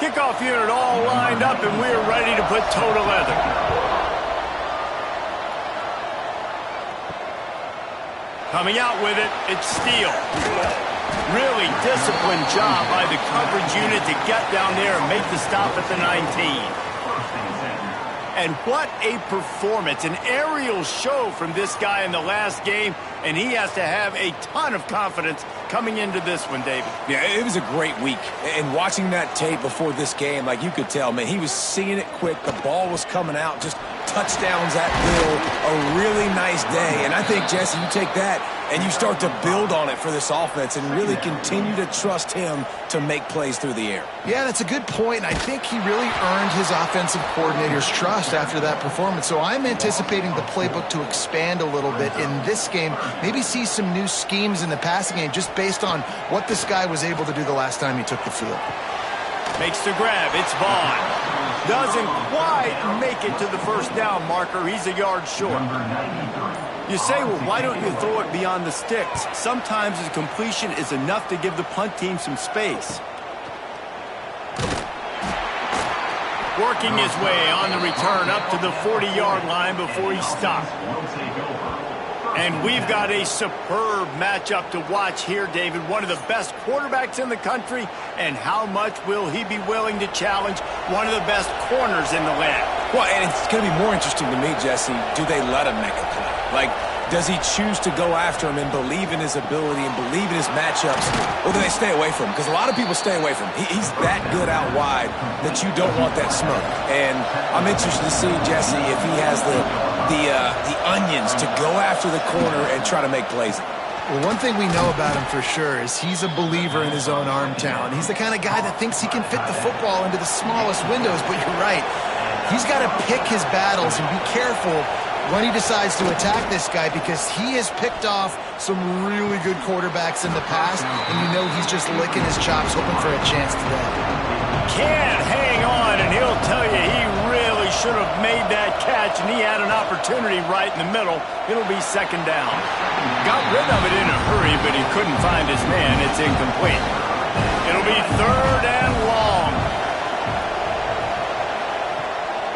Kickoff unit all lined up, and we're ready to put toe to leather. Coming out with it, it's Steele. Really disciplined job by the coverage unit to get down there and make the stop at the 19. And what a performance, an aerial show from this guy in the last game, and he has to have a ton of confidence coming into this one, David. Yeah, it was a great week. And watching that tape before this game, like you could tell, man, he was seeing it quick. The ball was coming out, just touchdowns at will. A really nice day. And I think, Jesse, you take that and you start to build on it for this offense and really continue to trust him to make plays through the air. Yeah, that's a good point. I think he really earned his offensive coordinator's trust after that performance. So I'm anticipating the playbook to expand a little bit in this game. Maybe see some new schemes in the passing game just based on what this guy was able to do the last time he took the field. Makes the grab. It's Vaughn. Doesn't quite make it to the first down marker. He's a yard short. You say, well, why don't you throw it beyond the sticks? Sometimes a completion is enough to give the punt team some space. Working his way on the return up to the 40-yard line before he stopped. And we've got a superb matchup to watch here, David. One of the best quarterbacks in the country. And how much will he be willing to challenge one of the best corners in the land? Well, and it's going to be more interesting to me, Jesse, do they let him make a play? Like, does he choose to go after him and believe in his ability and believe in his matchups, or do they stay away from him? Because a lot of people stay away from him. He's that good out wide that you don't want that smoke. And I'm interested to see, Jesse, if he has the onions to go after the corner and try to make plays. Well, one thing we know about him for sure is he's a believer in his own arm talent. He's the kind of guy that thinks he can fit the football into the smallest windows, but you're right. He's got to pick his battles and be careful when he decides to attack this guy, because he has picked off some really good quarterbacks in the past, and you know he's just licking his chops, hoping for a chance today. Can't hang on, and he'll tell you he really should have made that catch, and he had an opportunity right in the middle. It'll be second down. Got rid of it in a hurry, but he couldn't find his man. It's incomplete. It'll be third and long.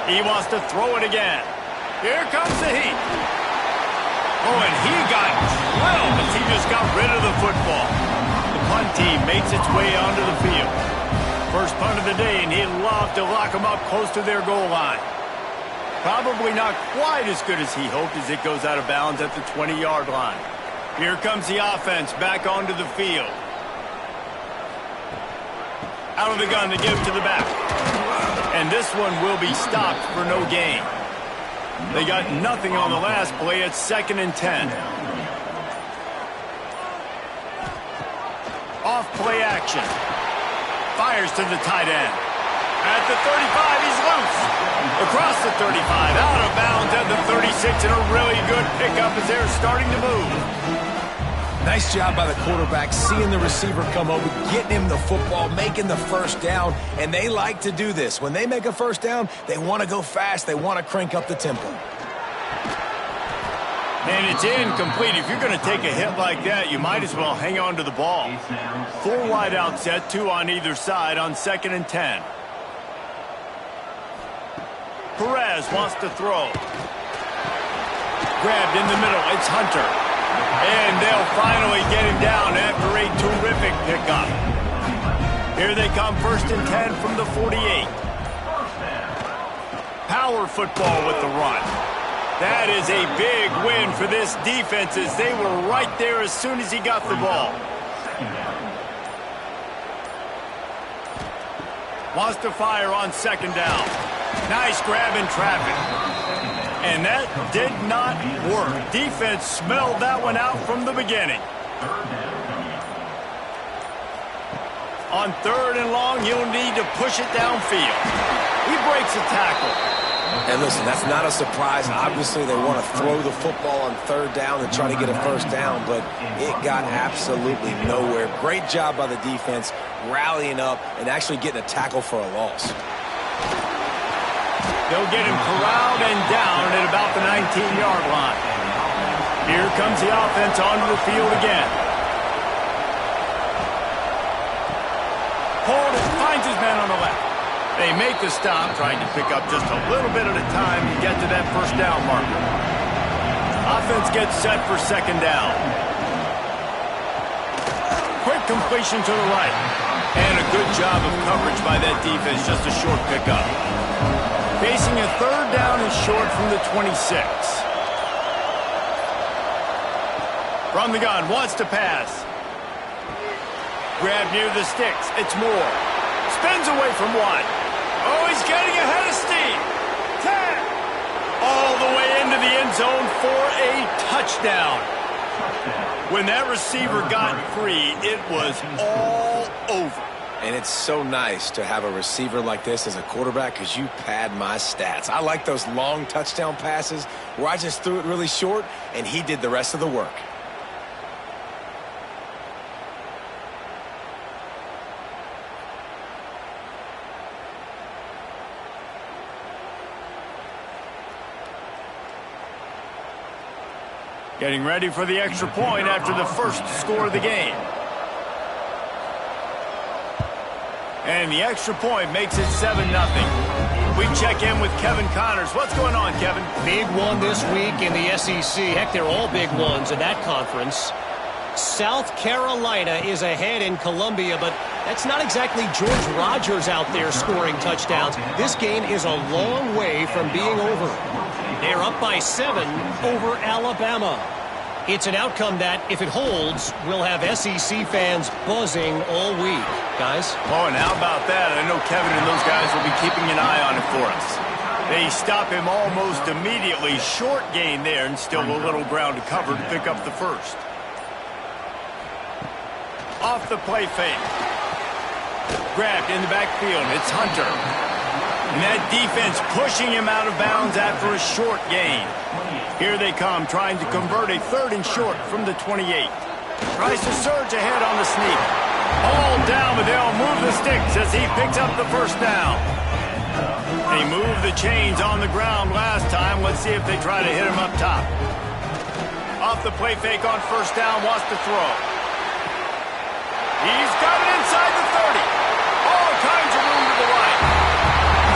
He wants to throw it again. Here comes the heat. Oh, and he got drilled as he just got rid of the football. The punt team makes its way onto the field. First punt of the day, and he'd love to lock them up close to their goal line. Probably not quite as good as he hoped as it goes out of bounds at the 20-yard line. Here comes the offense back onto the field. Out of the gun to give to the back. And this one will be stopped for no gain. They got nothing on the last play. It's 2nd and 10. Off play action. Fires to the tight end. At the 35, he's loose. Across the 35, out of bounds at the 36, and a really good pickup as they're starting to move. Nice job by the quarterback, seeing the receiver come over, getting him the football, making the first down, and they like to do this. When they make a first down, they want to go fast. They want to crank up the tempo. And it's incomplete. If you're going to take a hit like that, you might as well hang on to the ball. 4 wide out set, 2 on either side on 2nd and 10. Perez wants to throw. Grabbed in the middle. It's Hunter. And they'll finally get him down after a terrific pickup. Here they come, 1st and 10 from the 48. Power football with the run. That is a big win for this defense, as they were right there as soon as he got the ball. Wants to fire on 2nd down. Nice grab in traffic. And that did not work. Defense smelled that one out from the beginning. On 3rd and long, you'll need to push it downfield. He breaks a tackle. And listen, that's not a surprise. Obviously, they want to throw the football on 3rd down and try to get a first down, but it got absolutely nowhere. Great job by the defense, rallying up and actually getting a tackle for a loss. They'll get him corralled and down at about the 19-yard line. Here comes the offense onto the field again. Hold it, finds his man on the left. They make the stop, trying to pick up just a little bit at a time to get to that first down marker. Offense gets set for second down. Quick completion to the right. And a good job of coverage by that defense, just a short pickup. Facing a third down and short from the 26. From the gun, wants to pass. Grab near the sticks. It's Moore. Spins away from one. Oh, he's getting ahead of steam. 10. All the way into the end zone for a touchdown. When that receiver got free, it was all over. And it's so nice to have a receiver like this as a quarterback because you pad my stats. I like those long touchdown passes where I just threw it really short and he did the rest of the work. Getting ready for the extra point after the first score of the game. And the extra point makes it 7-0. We check in with Kevin Connors. What's going on, Kevin? Big one this week in the SEC. Heck, they're all big ones in that conference. South Carolina is ahead in Columbia, but that's not exactly George Rogers out there scoring touchdowns. This game is a long way from being over. They're up by 7 over Alabama. It's an outcome that, if it holds, will have SEC fans buzzing all week. Guys? Oh, and how about that? I know Kevin and those guys will be keeping an eye on it for us. They stop him almost immediately. Short gain there, and still a little ground to cover to pick up the first. Off the play fake. Grabbed in the backfield. It's Hunter. And that defense pushing him out of bounds after a short gain. Here they come, trying to convert a third and short from the 28. Tries to surge ahead on the sneak. All down, but they'll move the sticks as he picks up the first down. They moved the chains on the ground last time. Let's see if they try to hit him up top. Off the play fake on first down, wants to throw. He's got it inside the 30. All kinds of room to the right.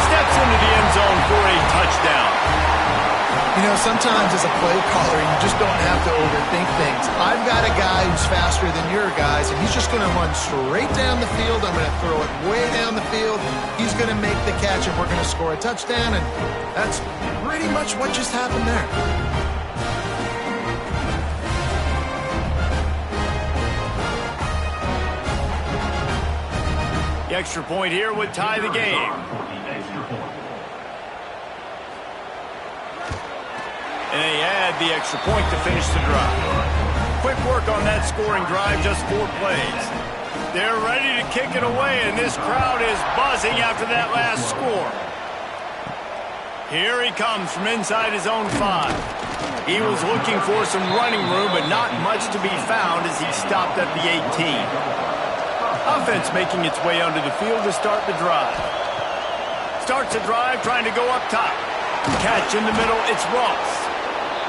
Steps into the end zone for a touchdown. You know, sometimes as a play caller, you just don't have to overthink things. I've got a guy who's faster than your guys, and he's just going to run straight down the field. I'm going to throw it way down the field. He's going to make the catch, and we're going to score a touchdown, and that's pretty much what just happened there. The extra point here would tie the game. And they add the extra point to finish the drive. Quick work on that scoring drive, just 4 plays. They're ready to kick it away, and this crowd is buzzing after that last score. Here he comes from inside his own 5. He was looking for some running room, but not much to be found as he stopped at the 18. Offense making its way onto the field to start the drive. Starts the drive trying to go up top. Catch in the middle, it's Ross.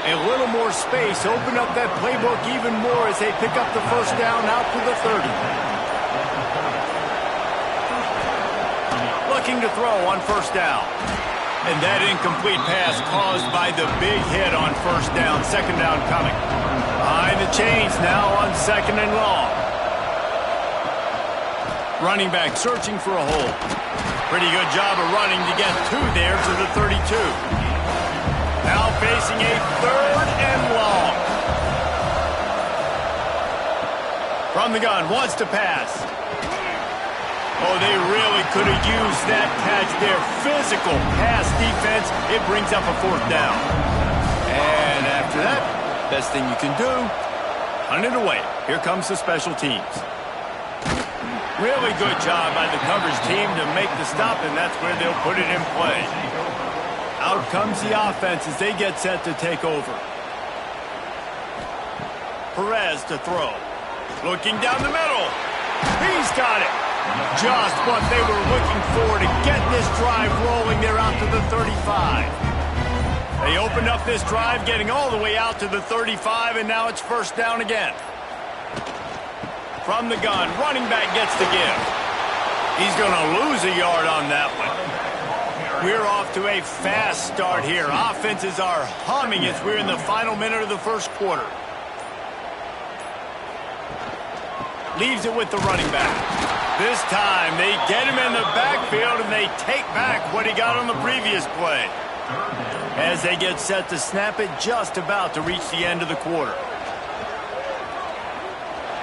A little more space, open up that playbook even more as they pick up the first down out to the 30. Looking to throw on first down. And that incomplete pass caused by the big hit on first down. Second down coming. Behind the chains now on second and long. Running back searching for a hole. Pretty good job of running to get 2 there to the 32. Now facing a third and long. From the gun, wants to pass. Oh, they really could have used that catch there. Physical pass defense. It brings up a 4th down. And after that, best thing you can do, hunt it away. Here comes the special teams. Really good job by the coverage team to make the stop, and that's where they'll put it in play. Out comes the offense as they get set to take over. Perez to throw. Looking down the middle. He's got it. Just what they were looking for to get this drive rolling. They're out to the 35. They opened up this drive, getting all the way out to the 35, and now it's first down again. From the gun, running back gets the give. He's going to lose a yard on that one. We're off to a fast start here. Offenses are humming as we're in the final minute of the first quarter. Leaves it with the running back. This time they get him in the backfield and they take back what he got on the previous play. As they get set to snap it, just about to reach the end of the quarter.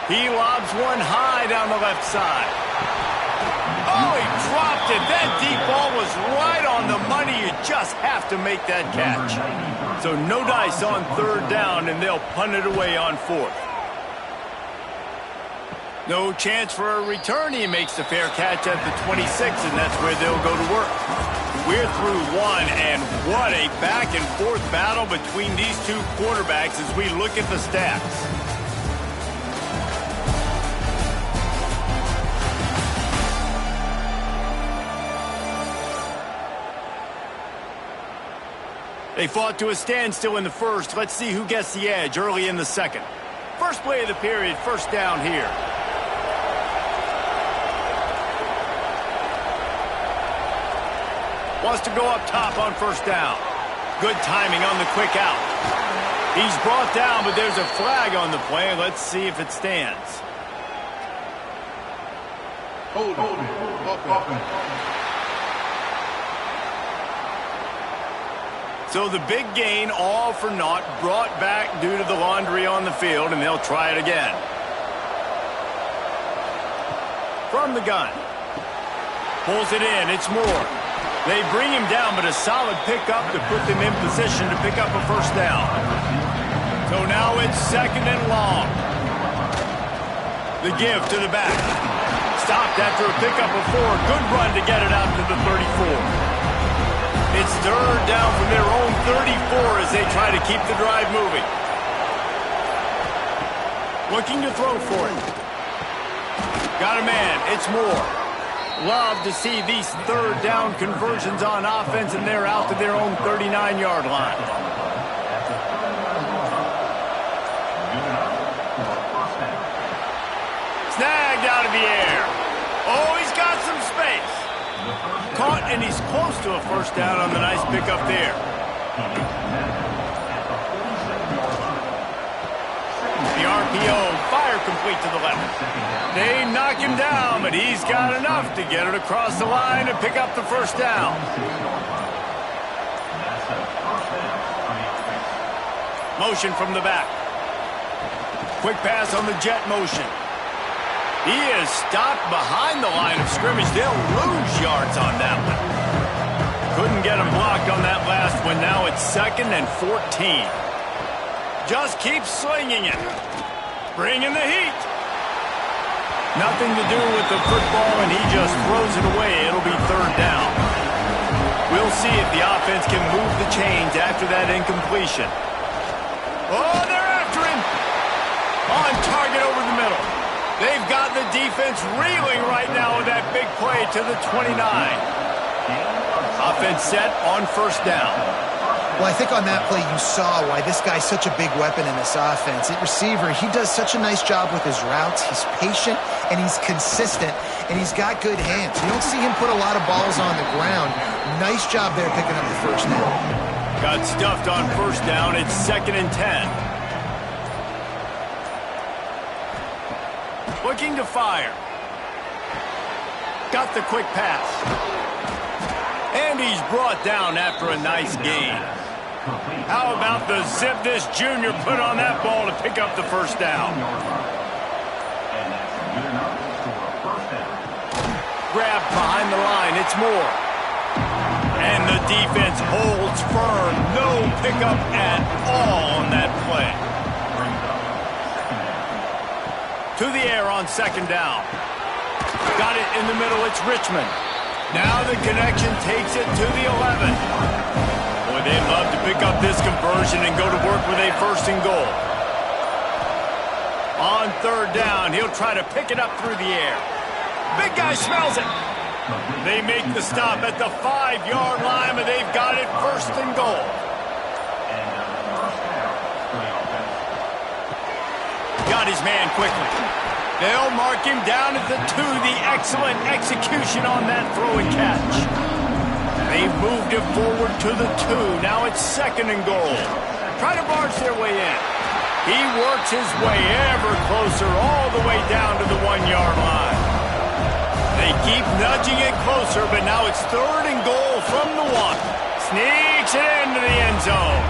He lobs one high down the left side. Oh, he dropped it. That deep ball was right on the money. You just have to make that catch. So no dice on third down, and they'll punt it away on fourth. No chance for a return. He makes the fair catch at the 26, and that's where they'll go to work. We're through one, and what a back-and-forth battle between these two quarterbacks as we look at the stats. They fought to a standstill in the first. Let's see who gets the edge early in the second. First play of the period, first down here. Wants to go up top on first down. Good timing on the quick out. He's brought down, but there's a flag on the play. Let's see if it stands. Hold it. So the big gain, all for naught, brought back due to the laundry on the field, and they'll try it again. From the gun. Pulls it in. It's Moore. They bring him down, but a solid pickup to put them in position to pick up a first down. So now it's second and long. The give to the back. Stopped after a pickup of 4. Good run to get it out to the 34. It's third down from their own 34 as they try to keep the drive moving. Looking to throw for it. Got a man. It's Moore. Love to see these third down conversions on offense, and they're out to their own 39-yard line. Snagged out of the air. Oh, he's got some space. Caught, and he's close to a first down on the nice pickup there. The RPO, fire complete to the left. They knock him down, but he's got enough to get it across the line and pick up the first down. Motion from the back. Quick pass on the jet motion. He is stopped behind the line of scrimmage. They'll lose yards on that one. Couldn't get him blocked on that last one. Now it's second and 14. Just keep slinging it. Bringing the heat. Nothing to do with the football, and he just throws it away. It'll be third down. We'll see if the offense can move the chains after that incompletion. Oh, they're after him. On target over the middle. They've got the defense reeling right now with that big play to the 29. Offense set on first down. Well, I think on that play you saw why this guy's such a big weapon in this offense. At receiver, he does such a nice job with his routes. He's patient, and he's consistent, and he's got good hands. You don't see him put a lot of balls on the ground. Nice job there picking up the first down. Got stuffed on first down. It's second and 10. Looking to fire. Got the quick pass. And he's brought down after a nice gain. How about the zip this junior put on that ball to pick up the first down? Grabbed behind the line. It's Moore. And the defense holds firm. No pickup at all on that play. To the air on second down. Got it in the middle. It's Richmond. Now the connection takes it to the 11. Boy, they'd love to pick up this conversion and go to work with a first and goal. On third down, he'll try to pick it up through the air. Big guy smells it. They make the stop at the 5-yard line, but they've got it first and goal. Got his man quickly. They'll mark him down at the 2. The excellent execution on that throw and catch. They moved it forward to the 2. Now it's 2nd and goal. Trying to barge their way in. He works his way ever closer all the way down to the 1-yard line. They keep nudging it closer, but now it's 3rd and goal from the 1. Sneaks it into the end zone.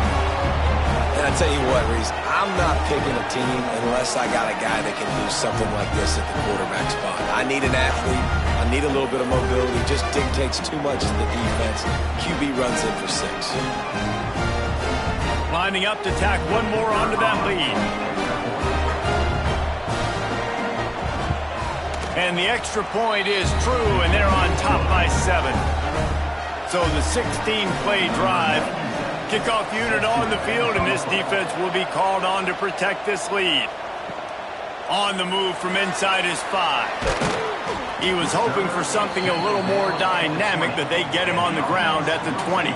And I tell you what, Reese, I'm not picking a team unless I got a guy that can do something like this at the quarterback spot. I need an athlete. I need a little bit of mobility. Just dictates too much to the defense. QB runs in for 6. Lining up to tack one more onto that lead. And the extra point is true, and they're on top by 7. So the 16-play drive. Kickoff unit on the field, and this defense will be called on to protect this lead. On the move from inside his 5. He was hoping for something a little more dynamic, but they get him on the ground at the 20.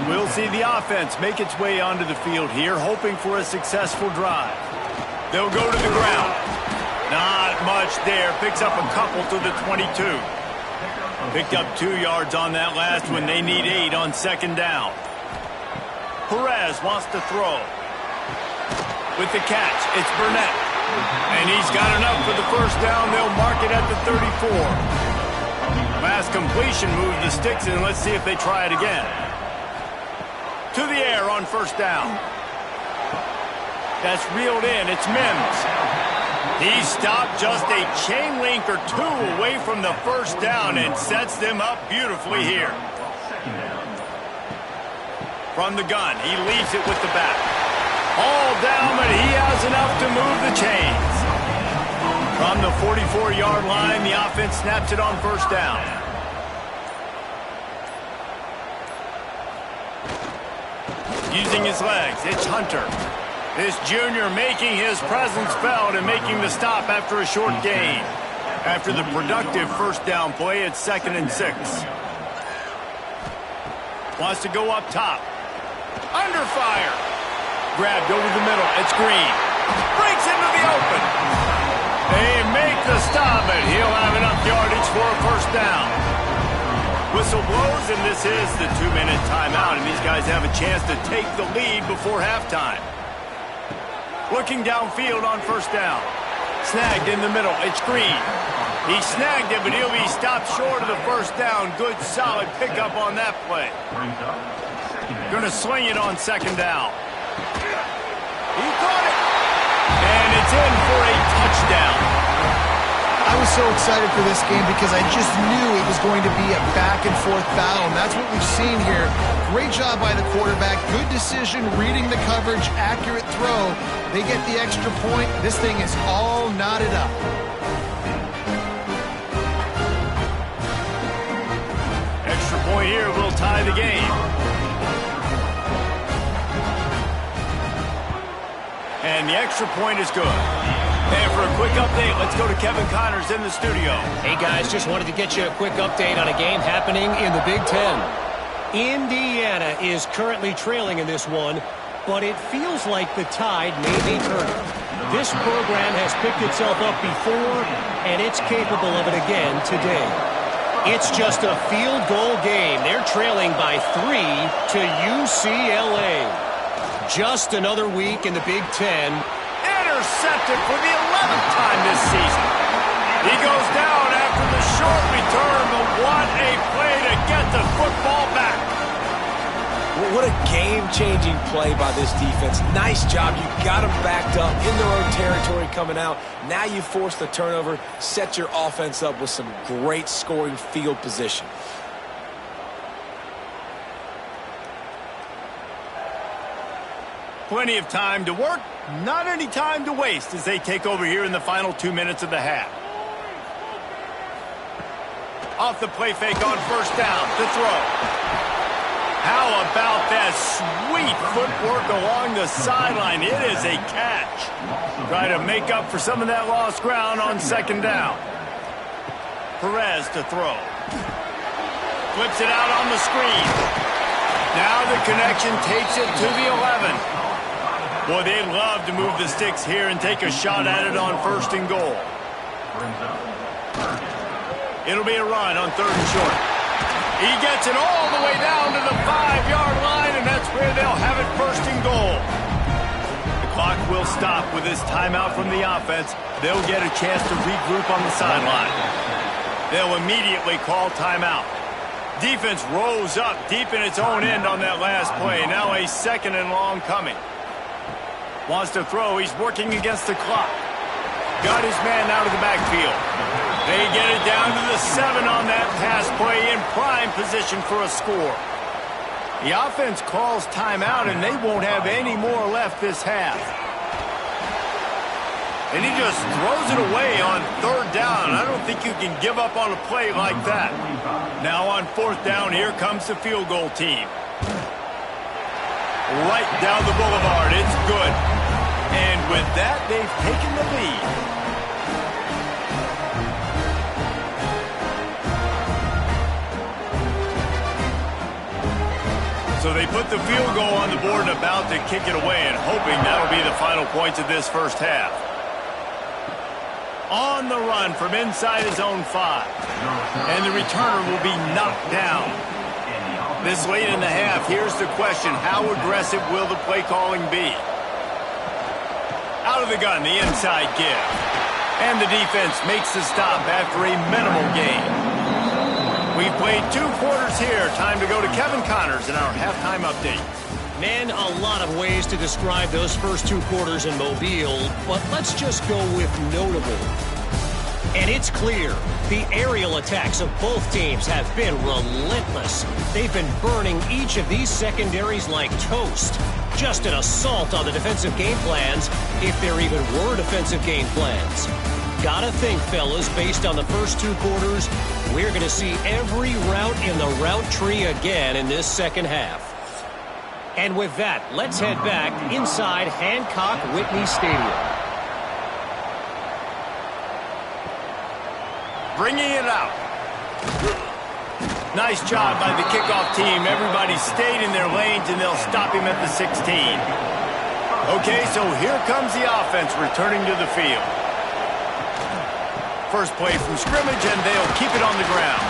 We'll see the offense make its way onto the field here, hoping for a successful drive. They'll go to the ground. Not much there. Picks up a couple to the 22. Picked up 2 yards on that last one. They need 8 on 2nd down. Perez wants to throw. With the catch, it's Burnett. And he's got enough for the 1st down. They'll mark it at the 34. Last completion moved the sticks in. Let's see if they try it again. To the air on 1st down. That's reeled in. It's Mims. He stopped just a chain link or 2 away from the 1st down and sets them up beautifully here. From the gun, he leaves it with the back. All down, but he has enough to move the chains. From the 44-yard line, the offense snaps it on 1st down. Using his legs, it's Hunter. This junior making his presence felt and making the stop after a short gain. After the productive 1st down play, it's 2nd and 6. Wants to go up top. Under fire. Grabbed over the middle. It's Green. Breaks into the open. They make the stop, and he'll have enough yardage for a 1st down. Whistle blows, and this is the 2-minute timeout, and these guys have a chance to take the lead before halftime. Looking downfield on 1st down. Snagged in the middle. It's Green. He snagged it, but he'll be stopped short of the 1st down. Good, solid pickup on that play. Going to swing it on 2nd down. He caught it. And it's in for a touchdown. I was so excited for this game because I just knew it was going to be a back-and-forth battle, and that's what we've seen here. Great job by the quarterback. Good decision, reading the coverage, accurate throw. They get the extra point. This thing is all knotted up. Extra point here will tie the game. And the extra point is good. And for a quick update, let's go to Kevin Connors in the studio. Hey, guys, just wanted to get you a quick update on a game happening in the Big Ten. Indiana is currently trailing in this one, but it feels like the tide may be turning. This program has picked itself up before, and it's capable of it again today. It's just a field goal game. They're trailing by 3 to UCLA. Just another week in the Big Ten. Intercepted for the 11th time this season. He goes down after the short return, but what a play to get the football back. What a game-changing play by this defense. Nice job. You got them backed up in their own territory coming out. Now you force the turnover, set your offense up with some great scoring field position. Plenty of time to work, not any time to waste as they take over here in the final 2 minutes of the half. Off the play fake on 1st down to throw. How about that sweet footwork along the sideline? It is a catch. Try to make up for some of that lost ground on 2nd down. Perez to throw. Flips it out on the screen. Now the connection takes it to the 11. Boy, they'd love to move the sticks here and take a shot at it on 1st and goal. It'll be a run on 3rd and short. He gets it all the way down to the 5-yard line, and that's where they'll have it 1st and goal. The clock will stop with this timeout from the offense. They'll get a chance to regroup on the sideline. They'll immediately call timeout. Defense rose up deep in its own end on that last play. Now a 2nd and long coming. Wants to throw. He's working against the clock. Got his man out of the backfield. They get it down to the 7 on that pass play in prime position for a score. The offense calls timeout, and they won't have any more left this half. And he just throws it away on 3rd down. I don't think you can give up on a play like that. Now on 4th down, here comes the field goal team. Right down the boulevard. It's good. And with that, they've taken the lead. So they put the field goal on the board and about to kick it away, and hoping that'll be the final points of this 1st half. On the run from inside his own 5. And the returner will be knocked down. This late in the half, here's the question. How aggressive will the play calling be? Out of the gun, the inside give. And the defense makes the stop after a minimal gain. We've played 2 quarters here. Time to go to Kevin Connors in our halftime update. Man, a lot of ways to describe those first 2 quarters in Mobile, but let's just go with notable. And it's clear, the aerial attacks of both teams have been relentless. They've been burning each of these secondaries like toast. Just an assault on the defensive game plans, if there even were defensive game plans. Gotta think, fellas, based on the first 2 quarters, we're going to see every route in the route tree again in this 2nd half. And with that, let's head back inside Hancock Whitney Stadium. Bringing it out. Nice job by the kickoff team. Everybody stayed in their lanes, and they'll stop him at the 16. Okay, so here comes the offense returning to the field. First play from scrimmage, and they'll keep it on the ground.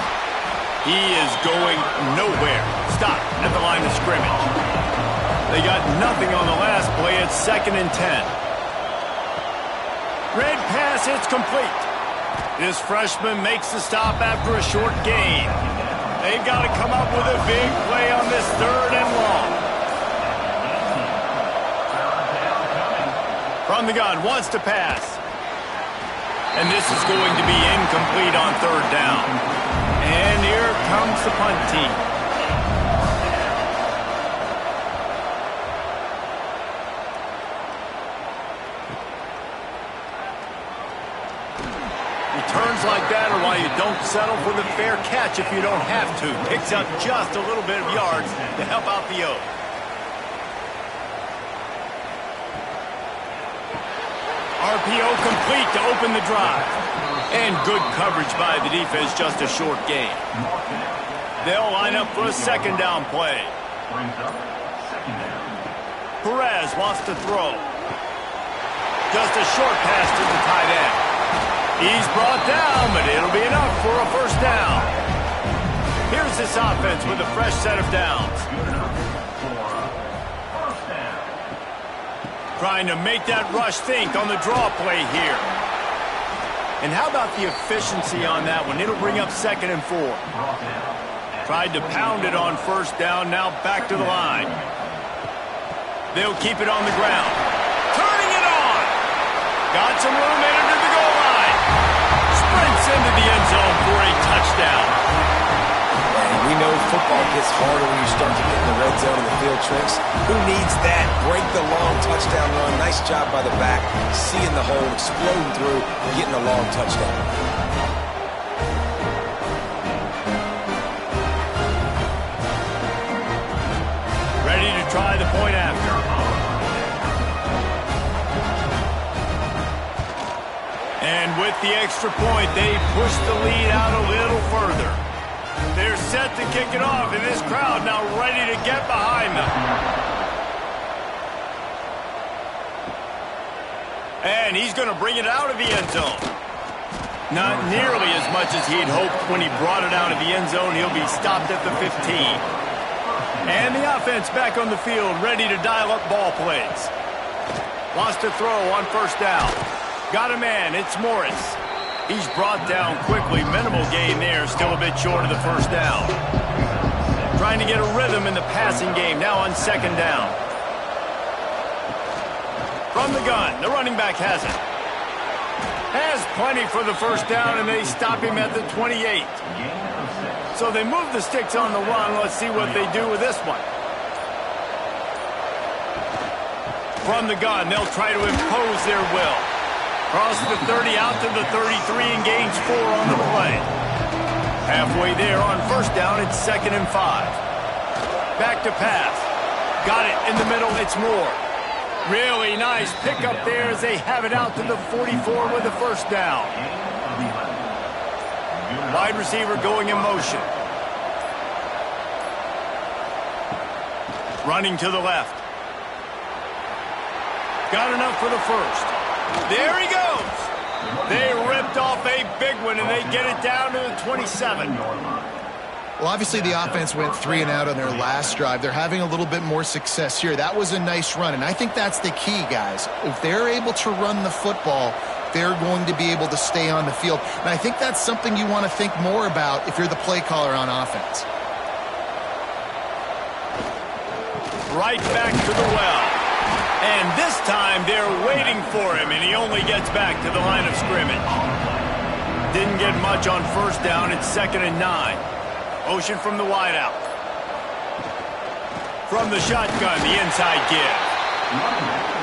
He is going nowhere. Stop at the line of scrimmage. They got nothing on the last play. It's 2nd and 10. Red pass, it's complete. This freshman makes the stop after a short gain. They've got to come up with a big play on this 3rd and long. From the gun, wants to pass. And this is going to be incomplete on 3rd down. And here comes the punt team. Returns like that are why you don't settle for the fair catch if you don't have to. Picks up just a little bit of yards to help out the O. RPO complete to open the drive. And good coverage by the defense, just a short gain. They'll line up for a 2nd down play. Perez wants to throw. Just a short pass to the tight end. He's brought down, but it'll be enough for a 1st down. Here's this offense with a fresh set of downs. Trying to make that rush think on the draw play here. And how about the efficiency on that one? It'll bring up 2nd and 4. Tried to pound it on 1st down, now back to the line. They'll keep it on the ground. Turning it on! Got some room in it to the goal line. Sprints into the end zone for a touchdown. And we know football gets harder when you start to get in the red zone and the field tricks. Who needs that? Break the long touchdown run. Nice job by the back. Seeing the hole, exploding through, getting a long touchdown. Ready to try the point after. And with the extra point, they push the lead out a little further. They're set to kick it off, and this crowd now ready to get behind them. And he's going to bring it out of the end zone. Not nearly as much as he'd hoped when he brought it out of the end zone. He'll be stopped at the 15. And the offense back on the field, ready to dial up ball plays. Wants to throw on first down. Got a man, it's Morris. He's brought down quickly. Minimal gain there, still a bit short of the first down. Trying to get a rhythm in the passing game, now on second down. From the gun, the running back has it. Has plenty for the first down, and they stop him at the 28. So they move the sticks on the run. Let's see what they do with this one. From the gun, they'll try to impose their will. Cross the 30 out to the 33 and gains 4 on the play. Halfway there on first down, it's 2nd and 5. Back to pass. Got it in the middle, it's Moore. Really nice pickup there as they have it out to the 44 with the first down. Wide receiver going in motion. Running to the left. Got enough for the first. There he goes. They ripped off a big one, and they get it down to the 27. Well, obviously the offense went 3 and out on their last drive. They're having a little bit more success here. That was a nice run, and I think that's the key, guys. If they're able to run the football, they're going to be able to stay on the field. And I think that's something you want to think more about if you're the play caller on offense. Right back to the well. And this time they're waiting for him, and he only gets back to the line of scrimmage. Didn't get much on first down. It's 2nd and 9. Motion from the wideout. From the shotgun, the inside give.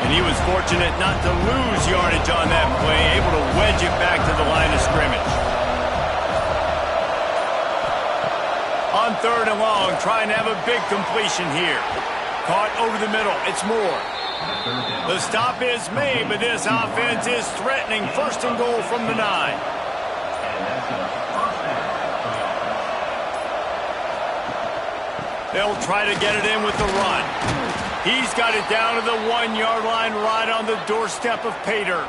And he was fortunate not to lose yardage on that play, able to wedge it back to the line of scrimmage. On 3rd and long, trying to have a big completion here. Caught over the middle, it's Moore. The stop is made, but this offense is threatening. 1st and goal from the 9. They'll try to get it in with the run. He's got it down to the 1-yard line right on the doorstep of Pater.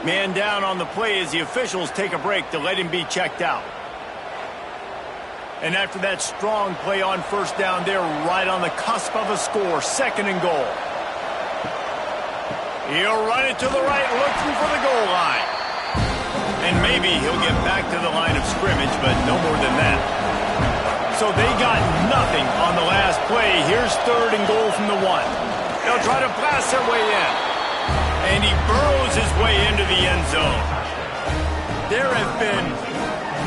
Man down on the play as the officials take a break to let him be checked out. And after that strong play on first down, they're right on the cusp of a score. 2nd and goal. He'll run it to the right, looking for the goal line. And maybe he'll get back to the line of scrimmage, but no more than that. So they got nothing on the last play. Here's 3rd and goal from the 1. They'll try to blast their way in. And he burrows his way into the end zone. There have been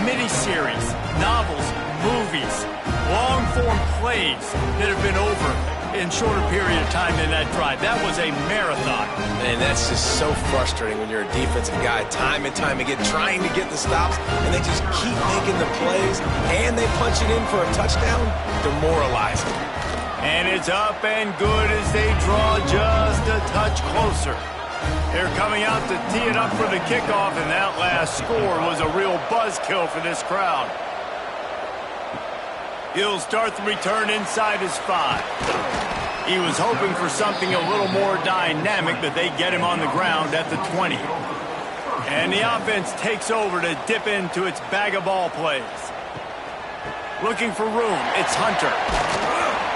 miniseries, novels, movies, long-form plays that have been over in shorter period of time than that drive. That was a marathon. And that's just so frustrating when you're a defensive guy, time and time again, trying to get the stops, and they just keep making the plays, and they punch it in for a touchdown. Demoralizing. And it's up and good as they draw just a touch closer. They're coming out to tee it up for the kickoff, and that last score was a real buzzkill for this crowd. He'll start the return inside his 5. He was hoping for something a little more dynamic, but they get him on the ground at the 20. And the offense takes over to dip into its bag of ball plays. Looking for room, it's Hunter.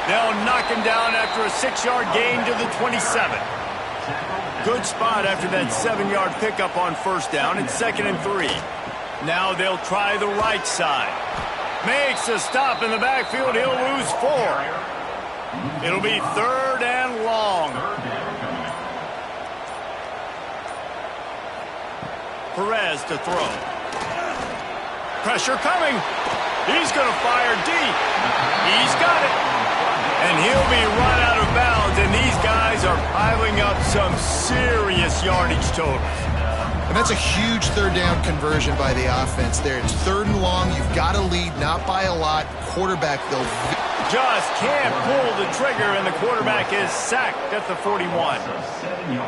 They'll knock him down after a 6-yard gain to the 27. Good spot after that 7-yard pickup on first down. It's 2nd and 3. Now they'll try the right side. Makes a stop in the backfield. He'll lose 4. It'll be 3rd and long. Perez to throw. Pressure coming. He's going to fire deep. He's got it. And he'll be run out of bounds. And these guys are piling up some serious yardage totals. And that's a huge 3rd down conversion by the offense there. It's 3rd and long. You've got to lead, not by a lot. Quarterback, though, just can't pull the trigger, and the quarterback is sacked at the 41.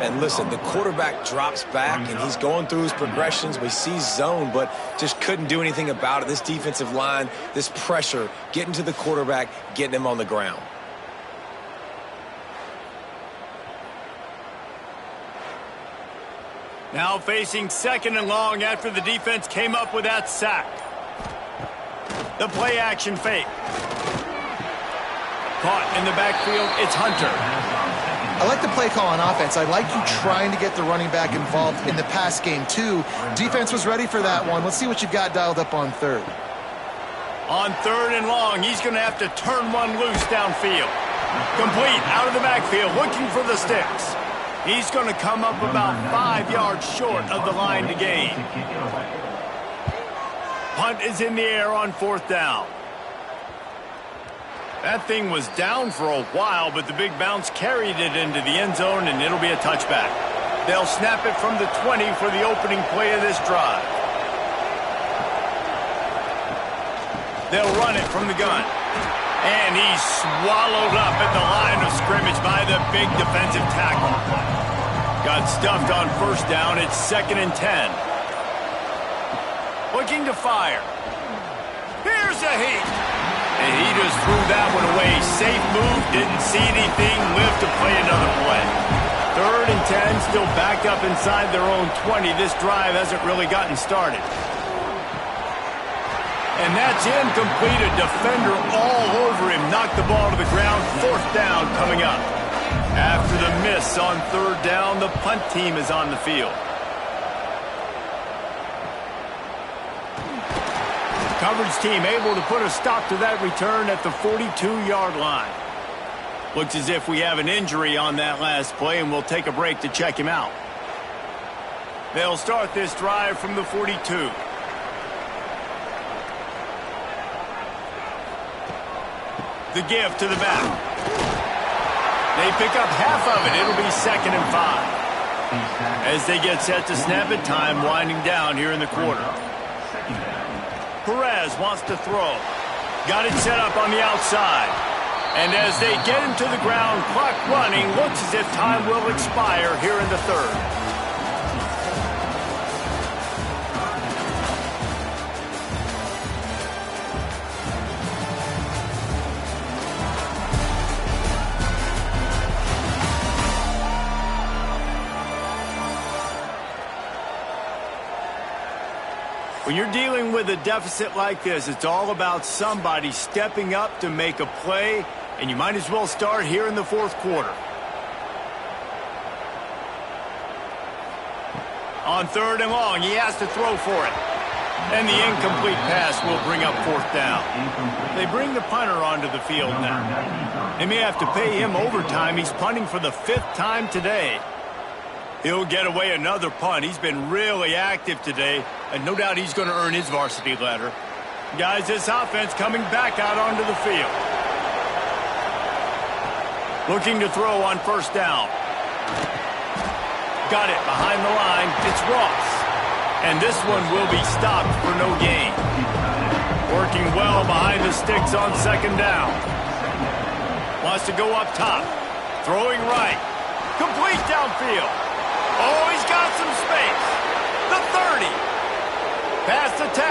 And listen, the quarterback drops back, and he's going through his progressions. We see zone, but just couldn't do anything about it. This defensive line, this pressure, getting to the quarterback, getting him on the ground. Now facing 2nd and long after the defense came up with that sack. The play action fake. Caught in the backfield, it's Hunter. I like the play call on offense. I like you trying to get the running back involved in the pass game, too. Defense was ready for that one. Let's see what you've got dialed up on 3rd. On 3rd and long, he's going to have to turn one loose downfield. Complete out of the backfield, looking for the sticks. He's going to come up about 5 yards short of the line to gain. Punt is in the air on 4th down. That thing was down for a while, but the big bounce carried it into the end zone, and it'll be a touchback. They'll snap it from the 20 for the opening play of this drive. They'll run it from the gun. And he's swallowed up at the line of scrimmage by the big defensive tackle. Got stuffed on 1st down. It's 2nd and 10. Looking to fire. Here's a heat. And he just threw that one away. Safe move. Didn't see anything. Lived to play another play. 3rd and 10. Still back up inside their own 20. This drive hasn't really gotten started. And that's incomplete. A defender all over him. Knocked the ball to the ground. 4th down coming up. After the miss on 3rd down, the punt team is on the field. Coverage team able to put a stop to that return at the 42-yard line. Looks as if we have an injury on that last play, and we'll take a break to check him out. They'll start this drive from the 42. The give to the back. They pick up half of it. It'll be 2nd and 5. As they get set to snap it, time winding down here in the quarter. Perez wants to throw. Got it set up on the outside. And as they get him to the ground, clock running, looks as if time will expire here in the 3rd. When you're dealing with a deficit like this, it's all about somebody stepping up to make a play, and you might as well start here in the 4th quarter. On 3rd and long, he has to throw for it. And the incomplete pass will bring up 4th down. They bring the punter onto the field now. They may have to pay him overtime. He's punting for the 5th time today. He'll get away another punt. He's been really active today, and no doubt he's going to earn his varsity letter. Guys, this offense coming back out onto the field. Looking to throw on 1st down. Got it behind the line. It's Ross. And this one will be stopped for no gain. Working well behind the sticks on 2nd down. Wants to go up top. Throwing right. Complete downfield. Oh, he's got some space. The 30. Past the 10.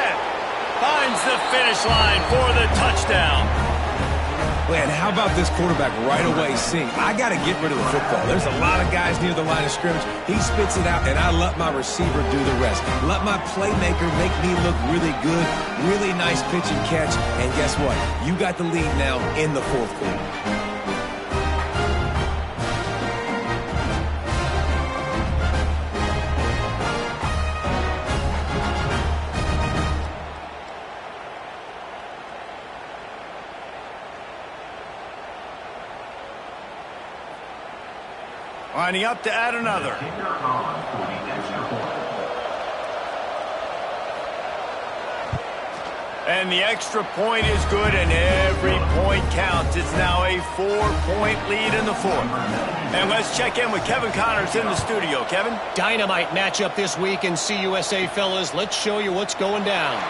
Finds the finish line for the touchdown. Man, how about this quarterback right away seeing, I got to get rid of the football. There's a lot of guys near the line of scrimmage. He spits it out, and I let my receiver do the rest. Let my playmaker make me look really good. Really nice pitch and catch. And guess what? You got the lead now in the 4th quarter. Lining up to add another. And the extra point is good, and every point counts. It's now a 4-point lead in the 4th. And let's check in with Kevin Connors in the studio. Kevin? Dynamite matchup this week in CUSA, fellas. Let's show you what's going down.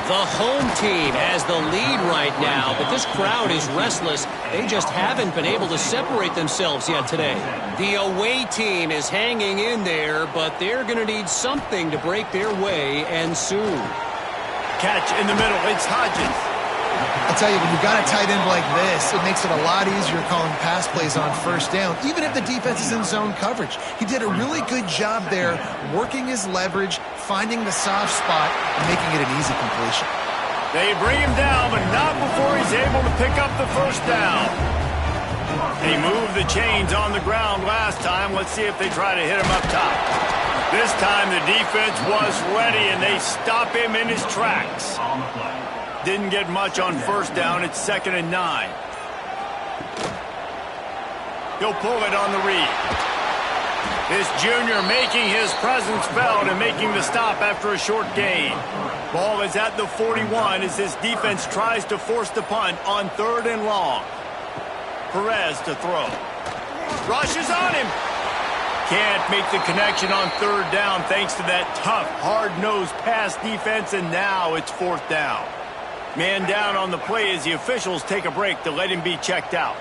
The home team has the lead right now, but this crowd is restless. They just haven't been able to separate themselves yet today. The away team is hanging in there, but they're going to need something to break their way, and soon. Catch in the middle. It's Hodges. I'll tell you, when you've got a tight end like this, it makes it a lot easier calling pass plays on first down, even if the defense is in zone coverage. He did a really good job there, working his leverage, finding the soft spot, and making it an easy completion. They bring him down, but not before he's able to pick up the first down. They moved the chains on the ground last time. Let's see if they try to hit him up top. This time the defense was ready, and they stop him in his tracks. Didn't get much on first down. It's 2nd and 9. He'll pull it on the read. This junior making his presence felt and making the stop after a short gain. Ball is at the 41 as this defense tries to force the punt on 3rd and long. Perez to throw. Rushes on him. Can't make the connection on 3rd down thanks to that tough, hard-nosed pass defense, and now it's 4th down. Man down on the play as the officials take a break to let him be checked out.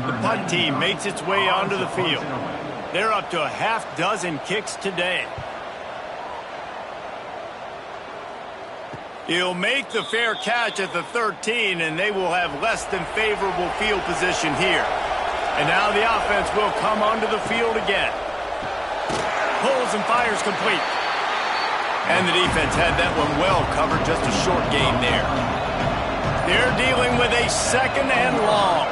The punt team makes its way onto the field. They're up to a half-dozen kicks today. He'll make the fair catch at the 13, and they will have less than favorable field position here. And now the offense will come onto the field again. Pulls and fires complete. And the defense had that one well covered, just a short gain there. They're dealing with a 2nd and long.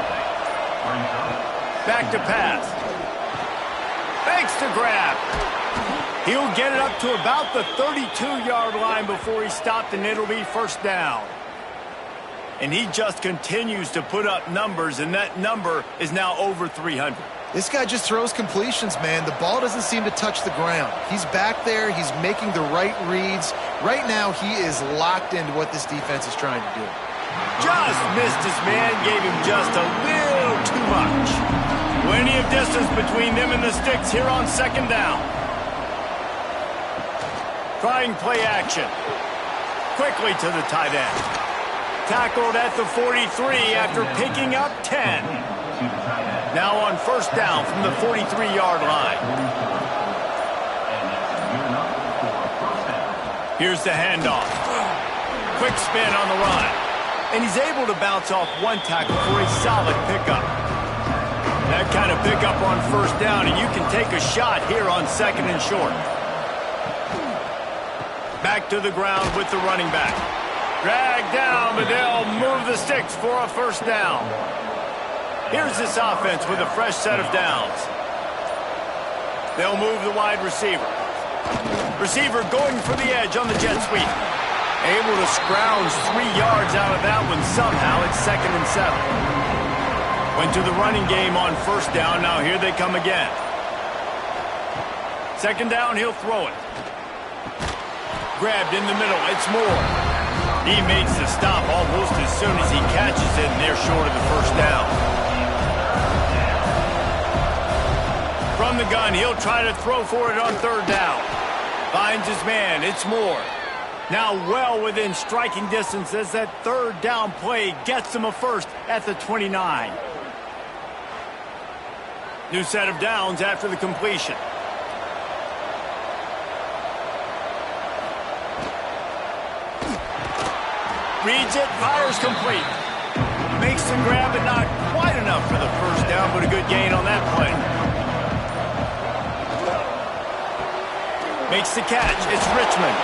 Back to pass. Fakes to grab. He'll get it up to about the 32-yard line before he stopped, and it'll be 1st down. And he just continues to put up numbers, and that number is now over 300. This guy just throws completions, man. The ball doesn't seem to touch the ground. He's back there. He's making the right reads. Right now, he is locked into what this defense is trying to do. Just missed his man, gave him just a little too much. Plenty of distance between them and the sticks here on 2nd down. Trying play action. Quickly to the tight end. Tackled at the 43 after picking up 10. Now on 1st down from the 43-yard line. Here's the handoff. Quick spin on the run. And he's able to bounce off one tackle for a solid pickup. That kind of pickup on 1st down, and you can take a shot here on 2nd and short. Back to the ground with the running back. Dragged down, but they'll move the sticks for a 1st down. Here's this offense with a fresh set of downs. They'll move the wide receiver. Receiver going for the edge on the jet sweep. Able to scrounge 3 yards out of that one somehow. It's 2nd and 7. Went to the running game on 1st down. Now here they come again. 2nd down, he'll throw it. Grabbed in the middle. It's Moore. He makes the stop almost as soon as he catches it, and they're short of the 1st down. From the gun, he'll try to throw for it on 3rd down. Finds his man. It's Moore. Now well within striking distance as that 3rd down play gets him a 1st at the 29. New set of downs after the completion. Reads it, fires complete. Makes the grab, but not quite enough for the 1st down, but a good gain on that play. Makes the catch. It's Richmond.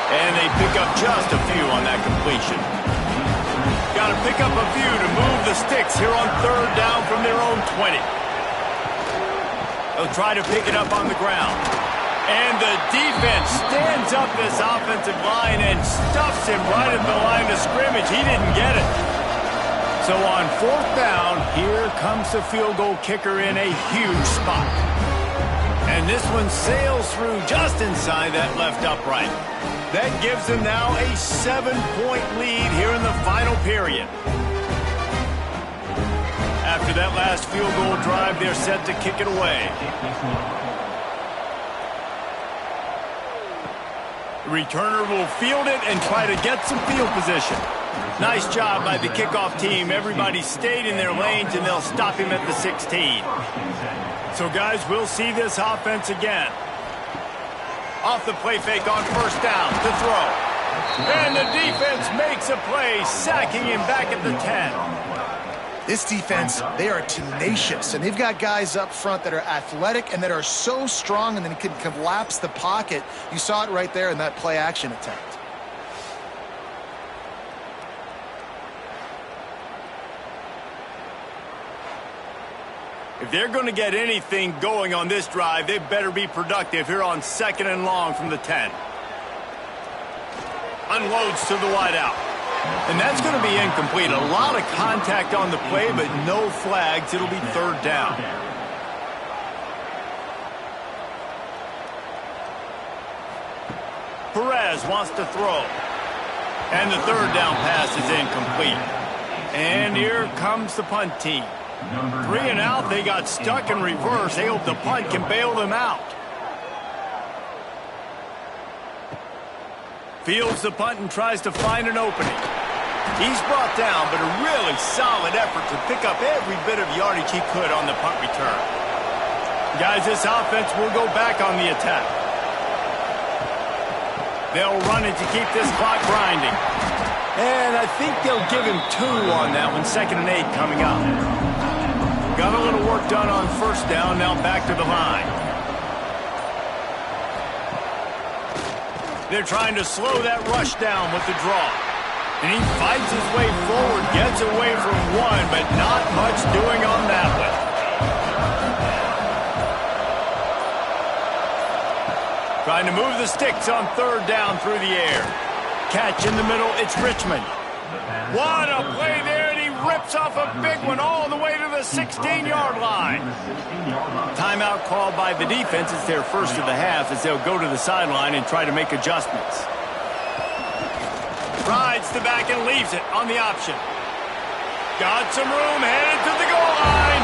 And they pick up just a few on that completion. Got to pick up a few to move the sticks here on 3rd down from their own 20. They'll try to pick it up on the ground. And the defense stands up this offensive line and stuffs him right at the line of scrimmage. He didn't get it. So on 4th down, here comes the field goal kicker in a huge spot. And this one sails through just inside that left upright. That gives them now a 7-point lead here in the final period. After that last field goal drive, they're set to kick it away. The returner will field it and try to get some field position. Nice job by the kickoff team. Everybody stayed in their lanes, and they'll stop him at the 16. So, guys, we'll see this offense again. Off the play fake on 1st down to throw. And the defense makes a play, sacking him back at the 10. This defense, they are tenacious, and they've got guys up front that are athletic and that are so strong and then can collapse the pocket. You saw it right there in that play-action attempt. If they're going to get anything going on this drive, they better be productive here on 2nd and long from the 10. Unloads to the wideout. And that's going to be incomplete. A lot of contact on the play, but no flags. It'll be 3rd down. Perez wants to throw. And the 3rd down pass is incomplete. And here comes the punt team. 3 and out, they got stuck in reverse. They hope the punt can bail them out. Fields the punt and tries to find an opening. He's brought down, but a really solid effort to pick up every bit of yardage he could on the punt return. Guys, this offense will go back on the attack. They'll run it to keep this clock grinding. And I think they'll give him 2 on that one, 2nd and 8 coming up. Got a little work done on 1st down, now back to the line. They're trying to slow that rush down with the draw. And he fights his way forward, gets away from 1, but not much doing on that one. Trying to move the sticks on 3rd down through the air. Catch in the middle, it's Richmond. What a play there, and he rips off a big one all the way to the 16-yard line. Timeout called by the defense. It's their first of the half as they'll go to the sideline and try to make adjustments. Rides the back and leaves it on the option. Got some room, headed to the goal line.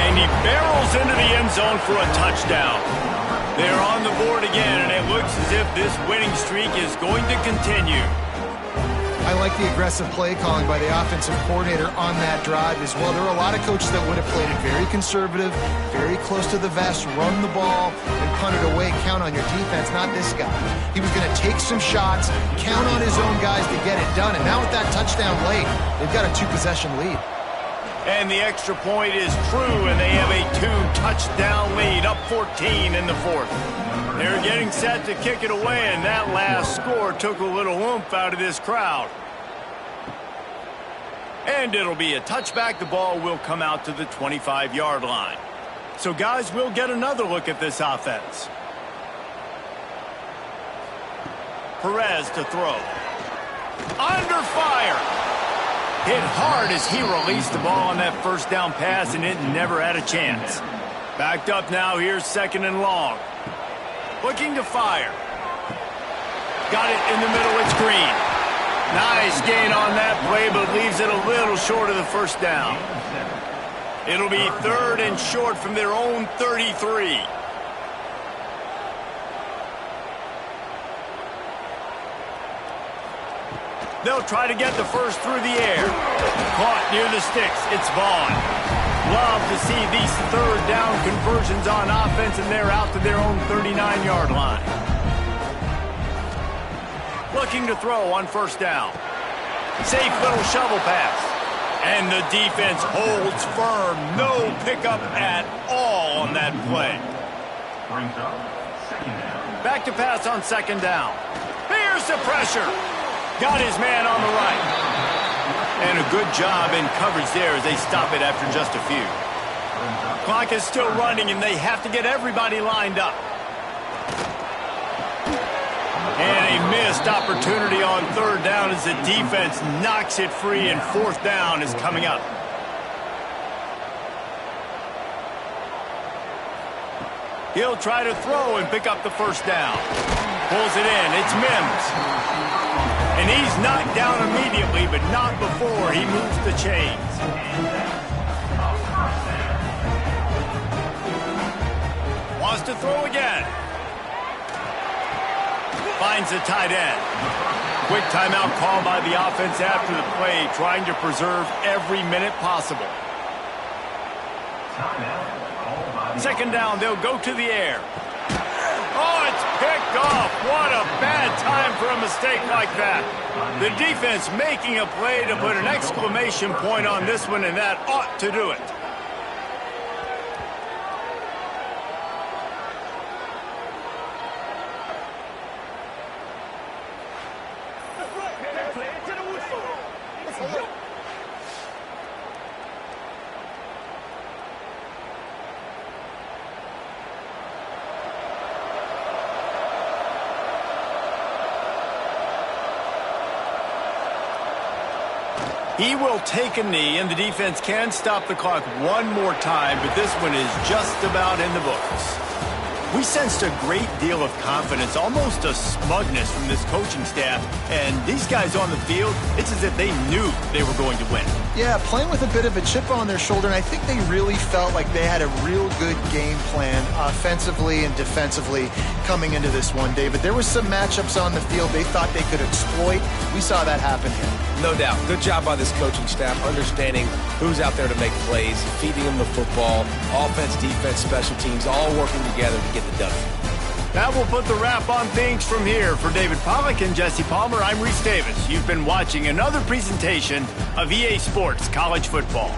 And he barrels into the end zone for a touchdown. They're on the board again, and it looks as if this winning streak is going to continue. I like the aggressive play calling by the offensive coordinator on that drive as well. There are a lot of coaches that would have played it very conservative, very close to the vest, run the ball, and punt it away. Count on your defense, not this guy. He was going to take some shots, count on his own guys to get it done. And now with that touchdown late, they've got a 2-possession lead. And the extra point is true, and they have a 2-touchdown lead, up 14 in the 4th. They're getting set to kick it away, and that last score took a little oomph out of this crowd. And it'll be a touchback. The ball will come out to the 25-yard line. So, guys, we'll get another look at this offense. Perez to throw. Under fire. Hit hard as he released the ball on that 1st down pass, and it never had a chance. Backed up now, here's 2nd and long. Looking to fire. Got it in the middle, it's Green. Nice gain on that play, but leaves it a little short of the 1st down. It'll be 3rd and short from their own 33. They'll try to get the first through the air. Caught near the sticks. It's Vaughn. Love to see these 3rd down conversions on offense, and they're out to their own 39-yard line. Looking to throw on 1st down. Safe little shovel pass. And the defense holds firm. No pickup at all on that play. Back to pass on 2nd down. Here's the pressure. Got his man on the right. And a good job in coverage there as they stop it after just a few. Clock is still running, and they have to get everybody lined up. And a missed opportunity on 3rd down as the defense knocks it free, and 4th down is coming up. He'll try to throw and pick up the 1st down. Pulls it in. It's Mims. And he's knocked down immediately, but not before he moves the chains. Wants to throw again. Finds the tight end. Quick timeout call by the offense after the play, trying to preserve every minute possible. 2nd down, they'll go to the air. Oh, it's picked off. What a bad time for a mistake like that. The defense making a play to put an exclamation point on this one, and that ought to do it. He will take a knee, and the defense can stop the clock one more time, but this one is just about in the books. We sensed a great deal of confidence, almost a smugness from this coaching staff, and these guys on the field, it's as if they knew they were going to win. Yeah, playing with a bit of a chip on their shoulder, and I think they really felt like they had a real good game plan offensively and defensively coming into this one, David. There were some matchups on the field they thought they could exploit. We saw that happen here. No doubt. Good job by this coaching staff, understanding who's out there to make plays, feeding them the football, offense, defense, special teams, all working together to get the W. That will put the wrap on things from here. For David Pollack and Jesse Palmer, I'm Reese Davis. You've been watching another presentation of EA Sports College Football.